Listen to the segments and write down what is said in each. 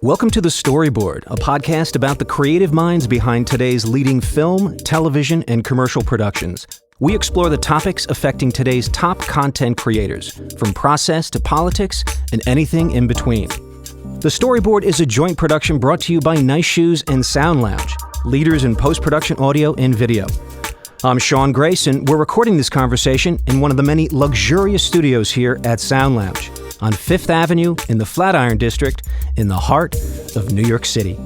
Welcome to The Storyboard, a podcast about the creative minds behind today's leading film, television, and commercial productions. We explore the topics affecting today's top content creators, from process to politics and anything in between. The Storyboard is a joint production brought to you by Nice Shoes and Sound Lounge, leaders in post-production audio and video. I'm Sean Grace, and we're recording this conversation in one of the many luxurious studios here at Sound Lounge on Fifth Avenue in the Flatiron District in the heart of New York City.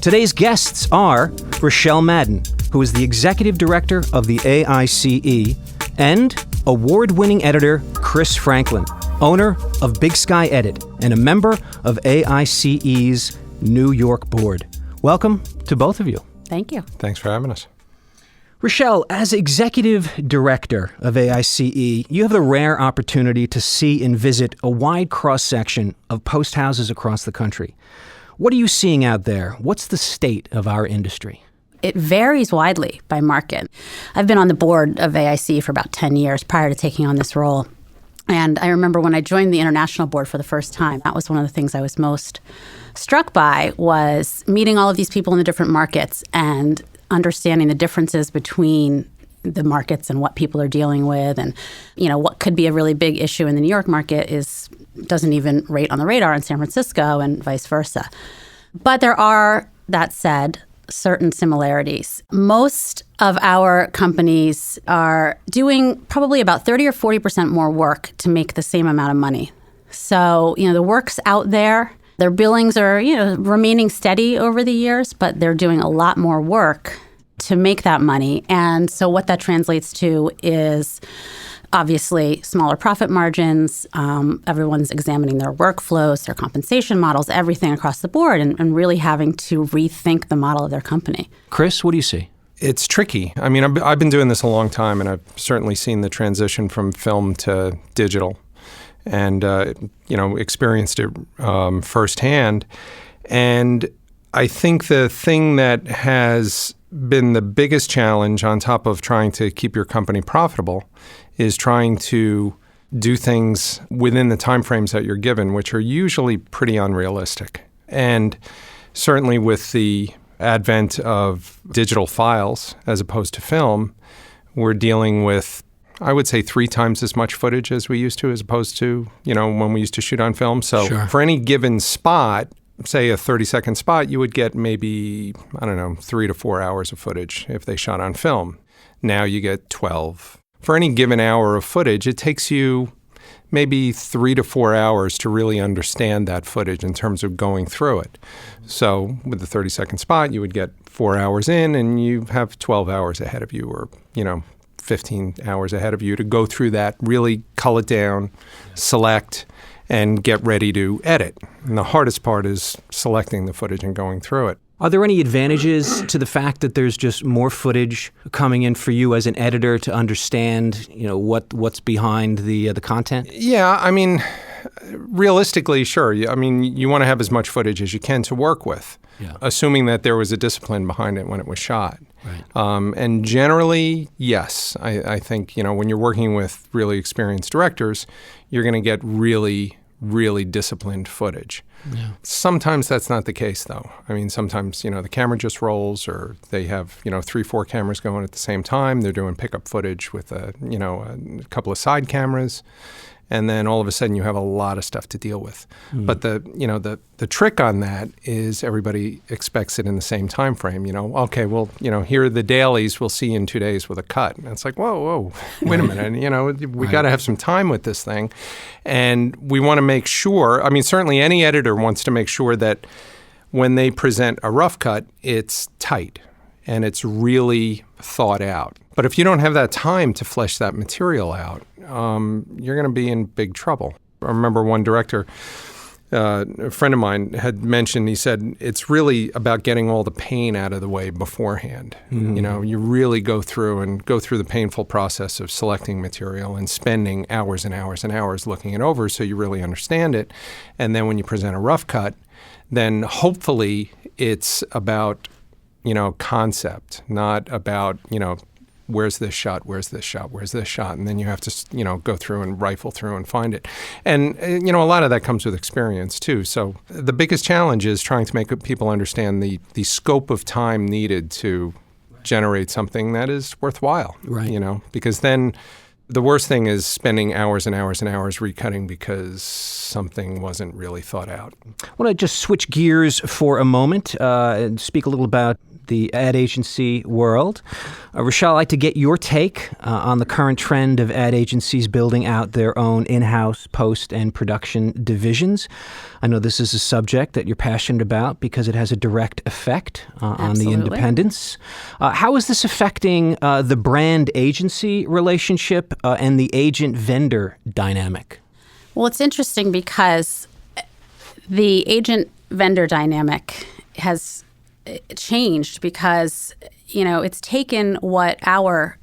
Today's guests are Rachelle Madden, who is the executive director of the AICE, and award-winning editor Chris Franklin, owner of Big Sky Edit and a member of AICE's New York board. Welcome to both of you. Thank you. Thanks for having us. Rachelle, as executive director of AICE, you have the rare opportunity to see and visit a wide cross-section of post houses across the country. What are you seeing out there? What's the state of our industry? It varies widely by market. I've been on the board of AICE for about 10 years prior to taking on this role. And I remember when I joined the international board for the first time, that was one of the things I was most struck by, was meeting all of these people in the different markets and understanding the differences between the markets and what people are dealing with. And, you know, what could be a really big issue in the New York market doesn't even rate on the radar in San Francisco and vice versa. But there are, that said, certain similarities. Most of our companies are doing probably about 30 or 40% more work to make the same amount of money. So, you know, the work's out there. Their billings are, remaining steady over the years, but they're doing a lot more work to make that money. And so what that translates to is obviously smaller profit margins. Everyone's examining their workflows, their compensation models, everything across the board, and really having to rethink the model of their company. Chris, what do you see? It's tricky. I mean, I've been doing this a long time, and I've certainly seen the transition from film to digital. And, experienced it firsthand. And I think the thing that has been the biggest challenge on top of trying to keep your company profitable is trying to do things within the timeframes that you're given, which are usually pretty unrealistic. And certainly with the advent of digital files as opposed to film, we're dealing with, I would say, 3 times as much footage as we used to, as opposed to, when we used to shoot on film. So Sure. For any given spot, say a 30-second spot, you would get maybe, 3 to 4 hours of footage if they shot on film. Now you get 12. For any given hour of footage, it takes you maybe 3 to 4 hours to really understand that footage in terms of going through it. So with the 30-second spot, you would get 4 hours in and you have 12 hours ahead of you, or, 15 hours ahead of you to go through that, really cull it down, select, and get ready to edit. And the hardest part is selecting the footage and going through it. Are there any advantages to the fact that there's just more footage coming in for you as an editor to understand, what's behind the content? Yeah, I mean, realistically, sure. I mean, you want to have as much footage as you can to work with, assuming that there was a discipline behind it when it was shot. Right. And generally, yes, I think, when you're working with really experienced directors, you're going to get really, really disciplined footage. Yeah. Sometimes that's not the case, though. I mean, sometimes, the camera just rolls, or they have, 3, 4 cameras going at the same time. They're doing pickup footage with a couple of side cameras. And then all of a sudden you have a lot of stuff to deal with. But the trick on that is everybody expects it in the same time frame. Okay, well, here are the dailies. We'll see you in 2 days with a cut. And it's like, whoa, wait a minute. We got to have some time with this thing. And we want to make sure, certainly any editor wants to make sure that when they present a rough cut, it's tight and it's really thought out. But if you don't have that time to flesh that material out, you're going to be in big trouble. I remember one director, a friend of mine, had mentioned, he said, it's really about getting all the pain out of the way beforehand. Mm-hmm. You really go through the painful process of selecting material and spending hours and hours and hours looking it over so you really understand it. And then when you present a rough cut, then hopefully it's about, concept, not about, where's this shot, where's this shot, where's this shot? And then you have to, go through and rifle through and find it. And, a lot of that comes with experience too. So the biggest challenge is trying to make people understand the scope of time needed to generate something that is worthwhile, right. Because then the worst thing is spending hours and hours and hours recutting because something wasn't really thought out. I want to just switch gears for a moment and speak a little about the ad agency world. Rachelle, I'd like to get your take on the current trend of ad agencies building out their own in-house post and production divisions. I know this is a subject that you're passionate about because it has a direct effect on the independents. How is this affecting the brand agency relationship and the agent-vendor dynamic? Well, it's interesting because the agent-vendor dynamic has changed because, it's taken what our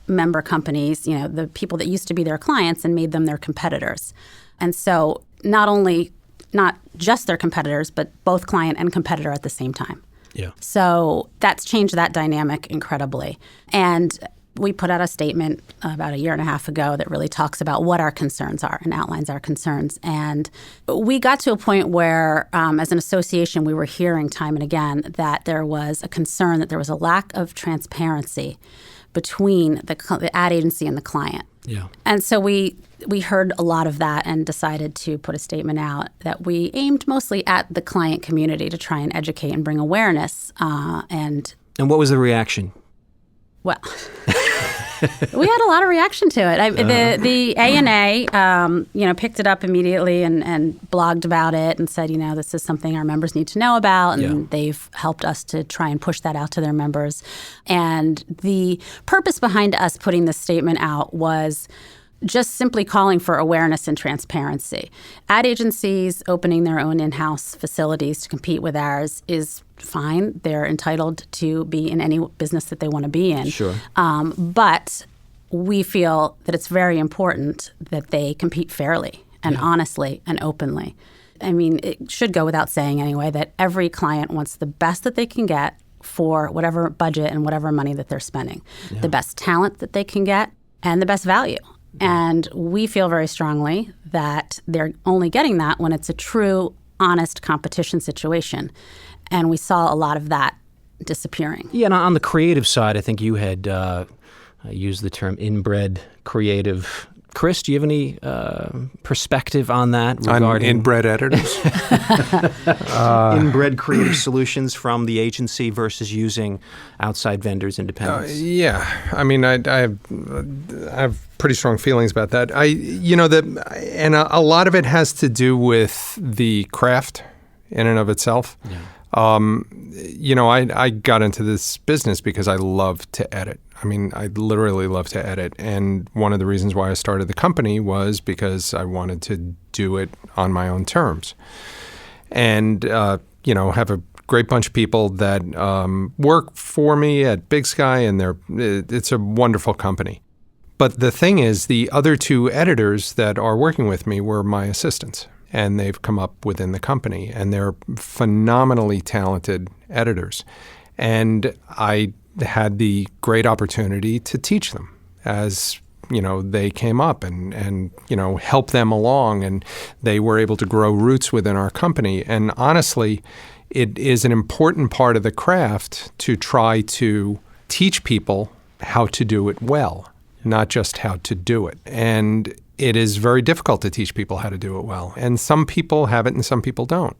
member companies, the people that used to be their clients, and made them their competitors. And so not just their competitors, but both client and competitor at the same time. Yeah. So that's changed that dynamic incredibly. And we put out a statement about a year and a half ago that really talks about what our concerns are and outlines our concerns. And we got to a point where, as an association, we were hearing time and again that there was a concern that there was a lack of transparency between the ad agency and the client. Yeah. And so we heard a lot of that and decided to put a statement out that we aimed mostly at the client community to try and educate and bring awareness. And what was the reaction? Well, we had a lot of reaction to it. The ANA, picked it up immediately and blogged about it and said, this is something our members need to know about. And they've helped us to try and push that out to their members. And the purpose behind us putting this statement out was just simply calling for awareness and transparency. Ad agencies opening their own in-house facilities to compete with ours is fine. They're entitled to be in any business that they want to be in. Sure. But we feel that it's very important that they compete fairly and honestly and openly. I mean, it should go without saying anyway that every client wants the best that they can get for whatever budget and whatever money that they're spending. The best talent that they can get and the best value. And we feel very strongly that they're only getting that when it's a true, honest competition situation. And we saw a lot of that disappearing. Yeah, and on the creative side, I think you had used the term inbred creative. Chris, do you have any perspective on that regarding on inbred editors? Inbred creative solutions from the agency versus using outside vendors, independents? I mean, I have pretty strong feelings about that. And a lot of it has to do with the craft in and of itself. Yeah. I got into this business because I love to edit. I mean, I literally love to edit. And one of the reasons why I started the company was because I wanted to do it on my own terms. And, have a great bunch of people that work for me at Big Sky, and it's a wonderful company. But the thing is, the other two editors that are working with me were my assistants. And they've come up within the company, and they're phenomenally talented editors. And I had the great opportunity to teach them as, they came up and help them along, and they were able to grow roots within our company. And honestly, it is an important part of the craft to try to teach people how to do it well, not just how to do it. And it is very difficult to teach people how to do it well. And some people have it and some people don't.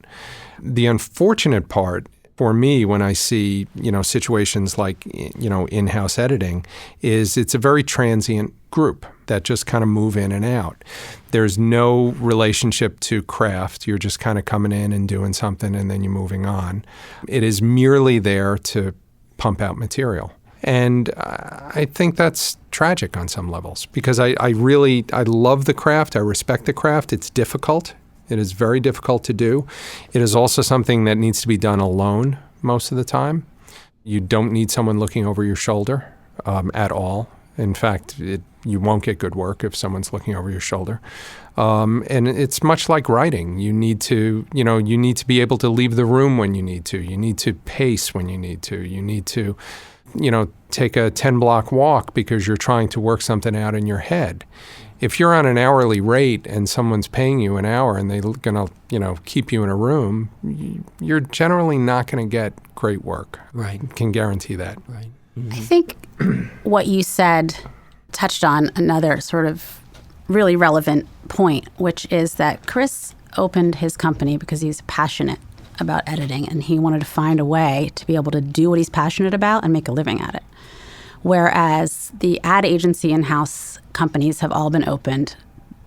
The unfortunate part for me when I see, situations like, in-house editing is it's a very transient group that just kind of move in and out. There's no relationship to craft. You're just kind of coming in and doing something and then you're moving on. It is merely there to pump out material. And I think that's tragic on some levels because I love the craft. I respect the craft. It's difficult. It is very difficult to do. It is also something that needs to be done alone most of the time. You don't need someone looking over your shoulder at all. In fact, you won't get good work if someone's looking over your shoulder. And it's much like writing. You need to be able to leave the room when you need to. You need to pace when you need to. You need to take a 10-block walk because you're trying to work something out in your head. If you're on an hourly rate and someone's paying you an hour and they're going to, keep you in a room, you're generally not going to get great work. Right. I can guarantee that. Right. Mm-hmm. I think what you said touched on another sort of really relevant point, which is that Chris opened his company because he's passionate about editing and he wanted to find a way to be able to do what he's passionate about and make a living at it. Whereas the ad agency in-house companies have all been opened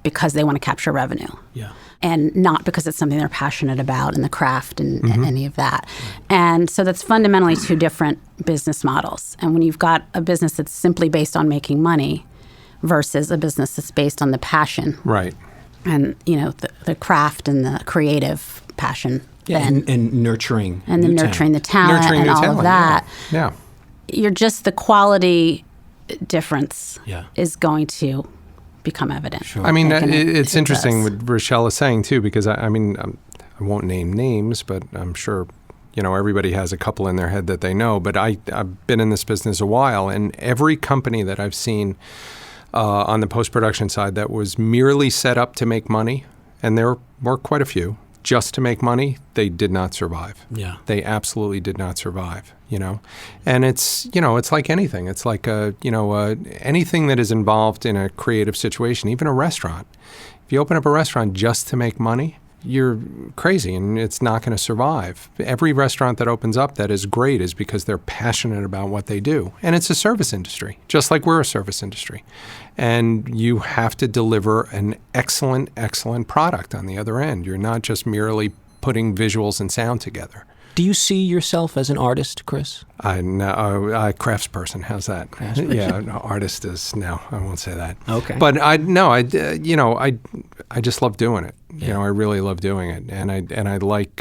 because they want to capture revenue. Yeah. And not because it's something they're passionate about in the craft and any of that. And so that's fundamentally two different business models. And when you've got a business that's simply based on making money versus a business that's based on the passion. Right. And, the craft and the creative passion. Yeah, and nurturing. And then nurturing the talent Nurturing and new all talent, of that. Yeah. You're just the quality difference Yeah. is going to become evident. Sure. I mean, Like, it's it interesting does. what Rachelle is saying, too, because, I won't name names, but I'm sure, everybody has a couple in their head that they know. But I've been in this business a while, and every company that I've seen on the post-production side that was merely set up to make money, and there were quite a few, just to make money, they did not survive. Yeah. They absolutely did not survive, And it's, it's like anything. It's like, anything that is involved in a creative situation, even a restaurant. If you open up a restaurant just to make money, you're crazy and it's not going to survive. Every restaurant that opens up that is great is because they're passionate about what they do. And it's a service industry, just like we're a service industry. And you have to deliver an excellent, excellent product on the other end. You're not just merely putting visuals and sound together. Do you see yourself as an artist, Chris? Craftsperson. How's that? Yeah, no, artist is no. I won't say that. Okay. But I just love doing it. Yeah. I really love doing it, and I like.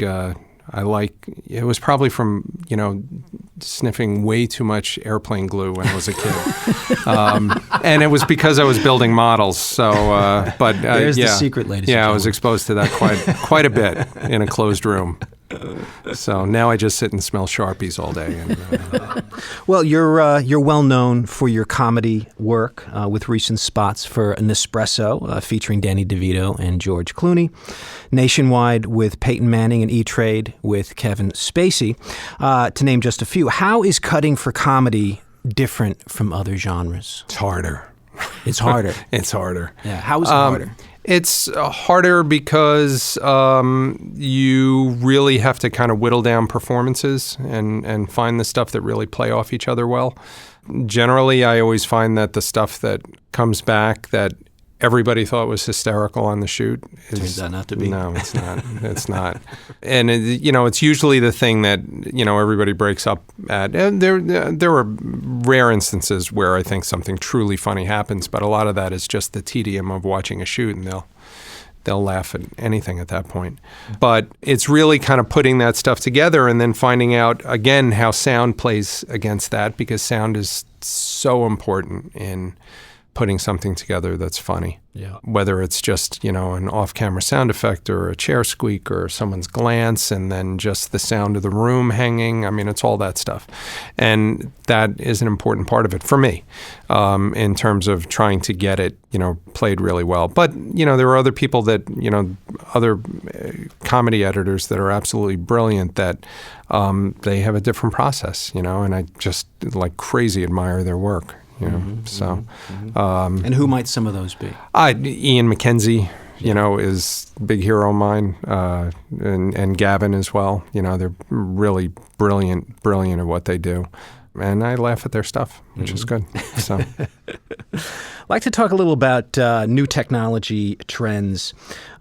It was probably from sniffing way too much airplane glue when I was a kid, and it was because I was building models. So, but there's the secret, ladies. Yeah, I was exposed to that quite a bit in a closed room. So now I just sit and smell Sharpies all day. And, Well, you're well known for your comedy work with recent spots for Nespresso featuring Danny DeVito and George Clooney, Nationwide with Peyton Manning and E-Trade with Kevin Spacey, to name just a few. How is cutting for comedy different from other genres? it's harder. It's harder. It's harder. Yeah. How is it harder? It's harder because you really have to kind of whittle down performances and find the stuff that really play off each other well. Generally, I always find that the stuff that comes back that everybody thought was hysterical on the shoot Turns out not to be. No, it's not. It's not. And it's usually the thing that everybody breaks up at. And there were rare instances where I think something truly funny happens, but a lot of that is just the tedium of watching a shoot, and they'll laugh at anything at that point. But it's really kind of putting that stuff together and then finding out again how sound plays against that, because sound is so important in putting something together that's funny. Yeah. Whether it's just, an off-camera sound effect or a chair squeak or someone's glance and then just the sound of the room hanging. I mean, it's all that stuff. And that is an important part of it for me in terms of trying to get it, played really well. But, there are other people that, other comedy editors that are absolutely brilliant that they have a different process, and I just like crazy admire their work. And who might some of those be? Ian McKenzie, is a big hero of mine, and Gavin as well. They're really brilliant at what they do. And I laugh at their stuff, which is good. So, I'd like to talk a little about new technology trends.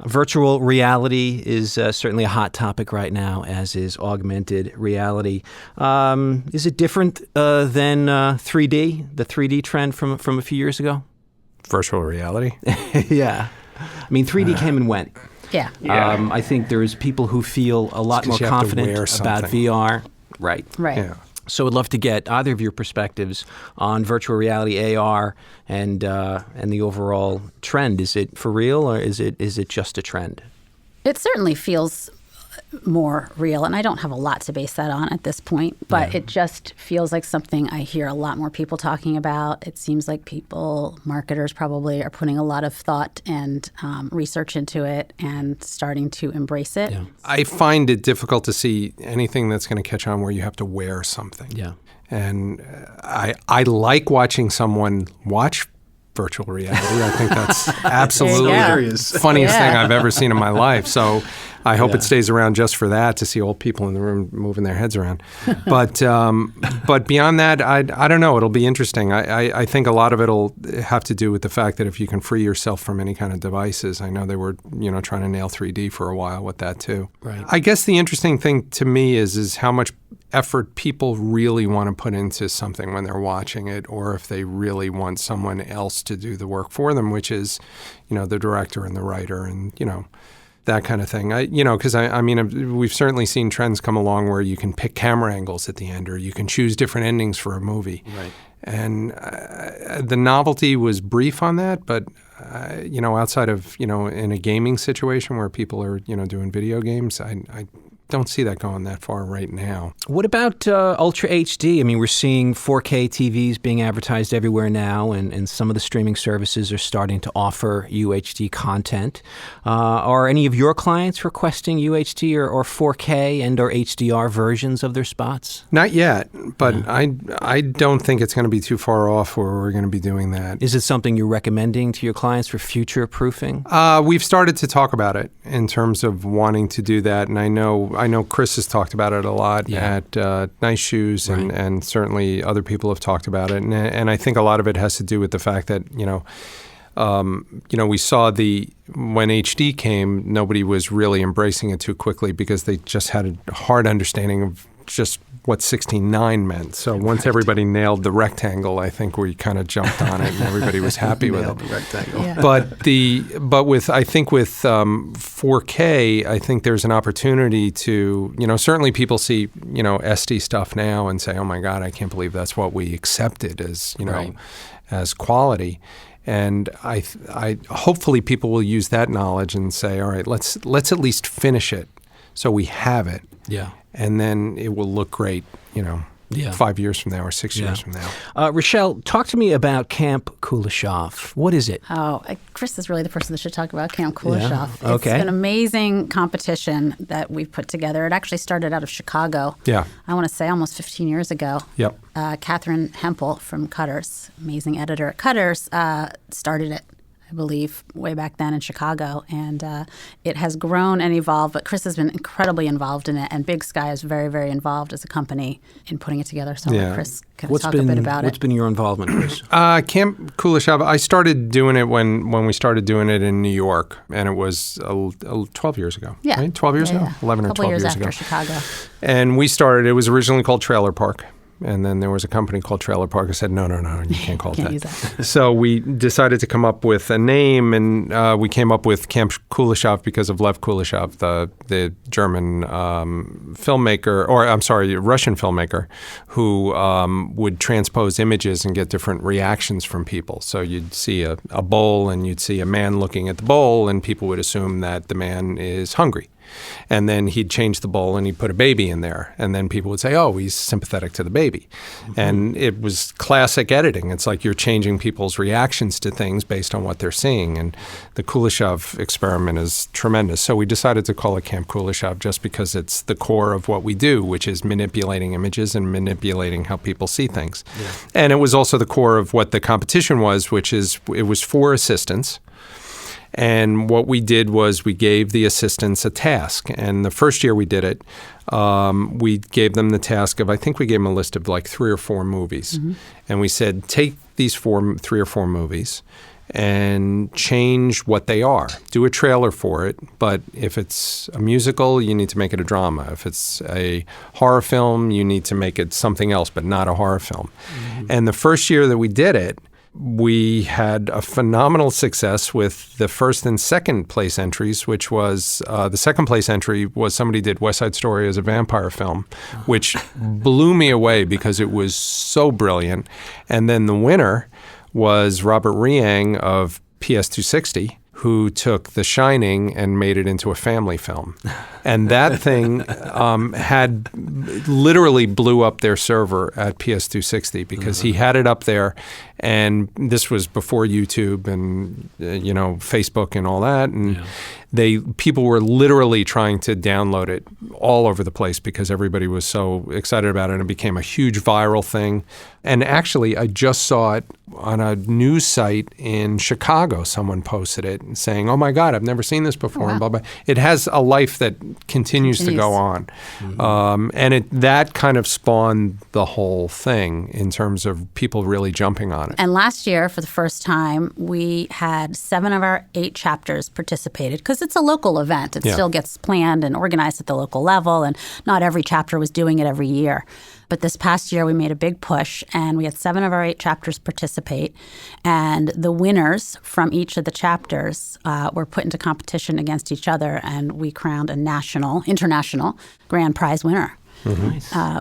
Virtual reality is certainly a hot topic right now, as is augmented reality. Is it different than 3D, the 3D trend from a few years ago? virtual reality. Yeah. I mean, 3D came and went. Yeah. I think there's people who feel a lot more you have to confident wear about something. VR. Right. Right. Yeah. So I'd love to get either of your perspectives on virtual reality, AR, and the overall trend. Is it for real, or is it just a trend? It certainly feels more real. And I don't have a lot to base that on at this point, but it just feels like something I hear a lot more people talking about. It seems like marketers probably are putting a lot of thought and research into it and starting to embrace it. Yeah. I find it difficult to see anything that's going to catch on where you have to wear something. Yeah. And I like watching someone watch virtual reality. I think that's absolutely the funniest thing I've ever seen in my life. So I hope it stays around just for that, to see old people in the room moving their heads around. But beyond that, I don't know. It'll be interesting. I think a lot of it'll have to do with the fact that if you can free yourself from any kind of devices. I know they were trying to nail 3D for a while with that too. Right. I guess the interesting thing to me is how much effort people really want to put into something when they're watching it, or if they really want someone else to do the work for them, which is, the director and the writer and, that kind of thing. Because we've certainly seen trends come along where you can pick camera angles at the end, or you can choose different endings for a movie. Right. And the novelty was brief on that, but outside of in a gaming situation where people are doing video games, I don't see that going that far right now. What about Ultra HD? I mean, we're seeing 4K TVs being advertised everywhere now, and some of the streaming services are starting to offer UHD content. Are any of your clients requesting UHD or 4K and or HDR versions of their spots? Not yet, but I don't think it's going to be too far off where we're going to be doing that. Is it something you're recommending to your clients for future proofing? We've started to talk about it in terms of wanting to do that, and I know Chris has talked about it a lot at Nice Shoes, and certainly other people have talked about it. And I think a lot of it has to do with the fact that, we saw when HD came, nobody was really embracing it too quickly because they just had a hard understanding of just what 16:9 meant. So once everybody nailed the rectangle, I think we kind of jumped on it and everybody was happy with it. The rectangle. Yeah. But with 4K, I think there's an opportunity to, certainly people see, SD stuff now and say, oh my God, I can't believe that's what we accepted as, as quality. And I hopefully people will use that knowledge and say, all right, let's at least finish it so we have it. Yeah. And then it will look great, 5 years from now or 6 years from now. Rachelle, talk to me about Camp Kuleshov. What is it? Chris is really the person that should talk about Camp Kuleshov. Yeah. Okay. It's an amazing competition that we've put together. It actually started out of Chicago. Yeah. I want to say almost 15 years ago. Yep. Catherine Hempel from Cutters, amazing editor at Cutters, started it, I believe, way back then in Chicago. And it has grown and evolved, but Chris has been incredibly involved in it, and Big Sky is very, very involved as a company in putting it together. So I'll let Chris kind of talk a bit about it. What's been your involvement, Chris? Camp Kuleshov, I started doing it when we started doing it in New York, and it was 12 years ago. Yeah. Right? 12 years ago? Yeah. 11 or 12 years ago. After Chicago. And it was originally called Trailer Park. And then there was a company called Trailer Park who said, no, you can't call it that. Use that. So we decided to come up with a name, and we came up with Camp Kuleshov because of Lev Kuleshov, the German Russian filmmaker, who would transpose images and get different reactions from people. So you'd see a bowl, and you'd see a man looking at the bowl, and people would assume that the man is hungry. And then he'd change the bowl and he'd put a baby in there. And then people would say, oh, he's sympathetic to the baby. Mm-hmm. And it was classic editing. It's like you're changing people's reactions to things based on what they're seeing. And the Kuleshov experiment is tremendous. So we decided to call it Camp Kuleshov just because it's the core of what we do, which is manipulating images and manipulating how people see things. Yeah. And it was also the core of what the competition was, which is it was 4 assistants. And what we did was we gave the assistants a task. And the first year we did it, we gave them the task of, I think we gave them a list of like 3 or 4 movies. Mm-hmm. And we said, take these 3 or 4 movies and change what they are. Do a trailer for it. But if it's a musical, you need to make it a drama. If it's a horror film, you need to make it something else, but not a horror film. Mm-hmm. And the first year that we did it, we had a phenomenal success with the first and second place entries, which was the second place entry was somebody did West Side Story as a vampire film, which blew me away because it was so brilliant. And then the winner was Robert Riang of PS260, who took The Shining and made it into a family film. And that thing had literally blew up their server at PS260 because he had it up there, and this was before YouTube and Facebook and all that, and people were literally trying to download it all over the place because everybody was so excited about it, and it became a huge viral thing. And actually, I just saw it on a news site in Chicago. Someone posted it saying, "Oh my God, I've never seen this before." And blah, blah. It has a life that continues to go on. And that kind of spawned the whole thing in terms of people really jumping on it. And last year, for the first time, we had 7 of our 8 chapters participated because it's a local event. It still gets planned and organized at the local level, and not every chapter was doing it every year. But this past year, we made a big push, and we had 7 of our 8 chapters participate. And the winners from each of the chapters were put into competition against each other, and we crowned a international grand prize winner,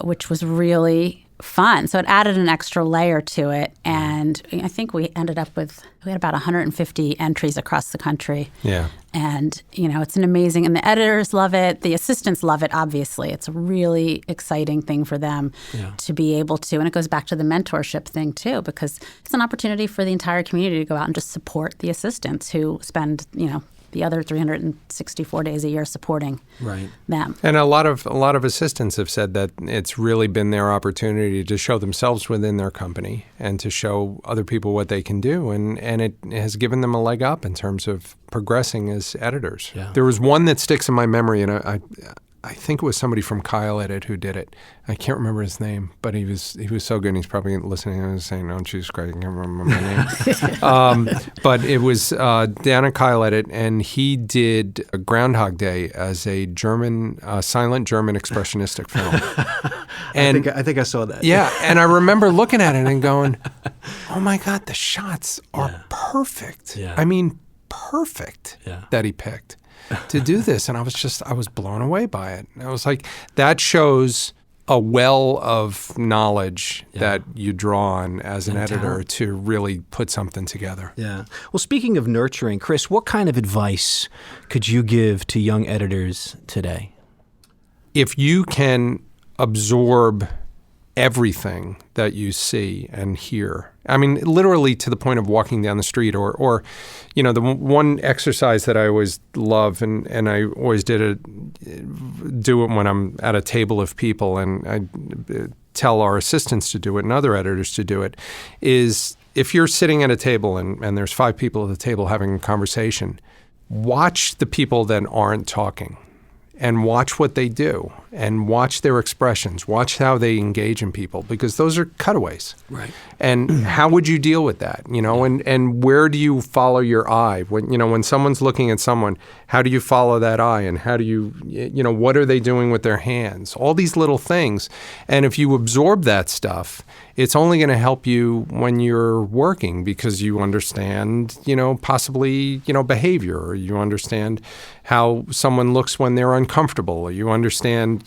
which was really fun. So it added an extra layer to it, and I think we ended up we had about 150 entries across the country. Yeah. And, it's an amazing, and the editors love it. The assistants love it, obviously. It's a really exciting thing for them to be able to, and it goes back to the mentorship thing too, because it's an opportunity for the entire community to go out and just support the assistants who spend, the other 364 days a year supporting them. And a lot of assistants have said that it's really been their opportunity to show themselves within their company and to show other people what they can do. And it has given them a leg up in terms of progressing as editors. Yeah. There was one that sticks in my memory, and I think it was somebody from Kyle Edit who did it. I can't remember his name, but he was so good. And he's probably listening and saying, "Oh, Jesus Christ, I can't remember my name." But it was down at Kyle Edit, and he did a Groundhog Day as a silent German expressionistic film. And I think I saw that. Yeah, and I remember looking at it and going, "Oh my God, the shots are perfect." Yeah. I mean, perfect that he picked to do this. And I was blown away by it. And I was like, that shows a well of knowledge that you draw on as an editor to really put something together. Yeah. Well, speaking of nurturing, Chris, what kind of advice could you give to young editors today? If you can absorb everything that you see and hear, I mean, literally to the point of walking down the street or the one exercise that I always love and I always do it when I'm at a table of people, and I tell our assistants to do it and other editors to do it, is if you're sitting at a table and there's 5 people at the table having a conversation, watch the people that aren't talking. And watch what they do, and watch their expressions, watch how they engage in people, because those are cutaways. Right. And how would you deal with that? And where do you follow your eye? When someone's looking at someone, how do you follow that eye? And how do you, what are they doing with their hands? All these little things. And if you absorb that stuff, it's only going to help you when you're working, because you understand, possibly, behavior, or you understand how someone looks when they're uncomfortable, or you understand,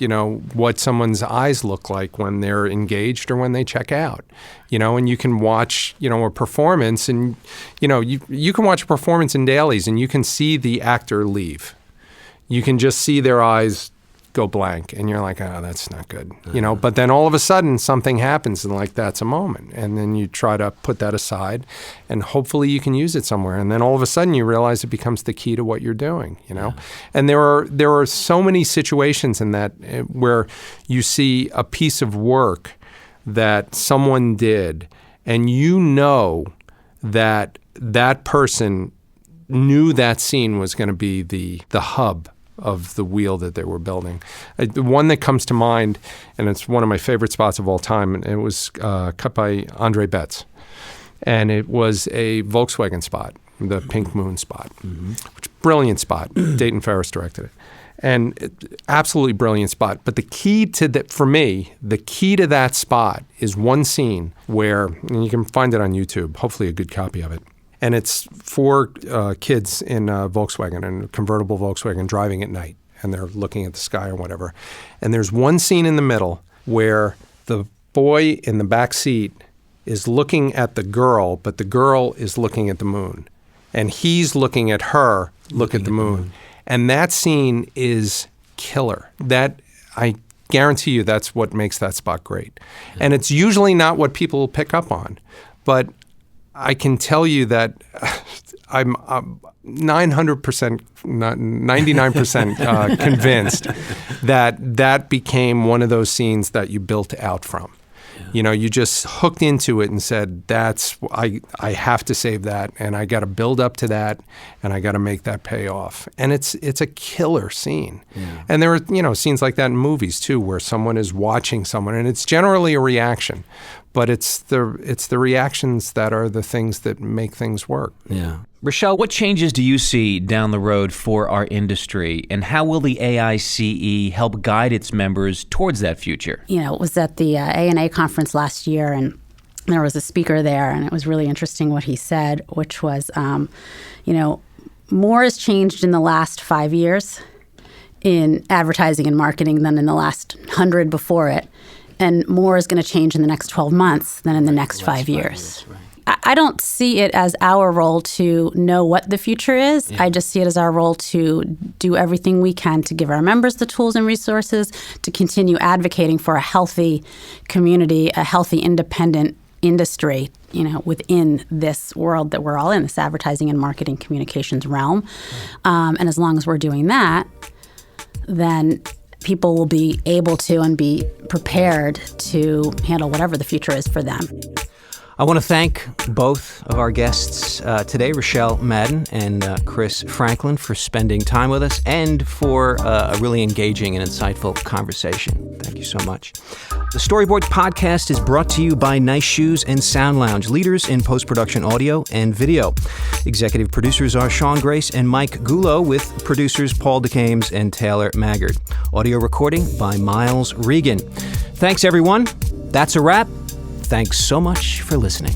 what someone's eyes look like when they're engaged or when they check out, and you can watch, a performance, and, you can watch a performance in dailies and you can see the actor leave. You can just see their eyes go blank, and you're like, "Oh, that's not good," But then all of a sudden something happens, and that's a moment, and then you try to put that aside, and hopefully you can use it somewhere, and then all of a sudden you realize it becomes the key to what you're doing, And there are so many situations in that where you see a piece of work that someone did, and that person knew that scene was going to be the hub of the wheel that they were building. The one that comes to mind, and it's one of my favorite spots of all time, and it was cut by Andre Betts. And it was a Volkswagen spot, the Pink Moon spot, which brilliant spot. Dayton Ferris directed it. And absolutely brilliant spot. But the key to that, for me, the key to that spot is one scene where, and you can find it on YouTube, hopefully a good copy of it. And it's 4 kids in a Volkswagen, in a convertible Volkswagen, driving at night. And they're looking at the sky or whatever. And there's one scene in the middle where the boy in the back seat is looking at the girl, but the girl is looking at the moon. And he's looking at her, look at the moon. And that scene is killer. That, I guarantee you, that's what makes that spot great. And it's usually not what people pick up on. But I can tell you that I'm 900%, 99% convinced that became one of those scenes that you built out from. You know, you just hooked into it and said, I have to save that, and I got to build up to that, and I got to make that pay off. And it's a killer scene. Yeah. And there are, scenes like that in movies too, where someone is watching someone, and it's generally a reaction, but it's the reactions that are the things that make things work. Yeah. Rachelle, what changes do you see down the road for our industry, and how will the AICE help guide its members towards that future? It was at the ANA conference last year, and there was a speaker there, and it was really interesting what he said, which was, more has changed in the last 5 years in advertising and marketing than in the last 100 before it, and more is going to change in the next 12 months than in the next 5 years. Right. I don't see it as our role to know what the future is. Yeah. I just see it as our role to do everything we can to give our members the tools and resources to continue advocating for a healthy community, a healthy independent industry, within this world that we're all in, this advertising and marketing communications realm. And as long as we're doing that, then people will be able to and be prepared to handle whatever the future is for them. I want to thank both of our guests today, Rachelle Madden and Chris Franklin, for spending time with us and for a really engaging and insightful conversation. Thank you so much. The Storyboard podcast is brought to you by Nice Shoes and Sound Lounge, leaders in post-production audio and video. Executive producers are Sean Grace and Mike Gullo, with producers Paul DeCames and Taylor Maggard. Audio recording by Miles Regan. Thanks, everyone. That's a wrap. Thanks so much for listening.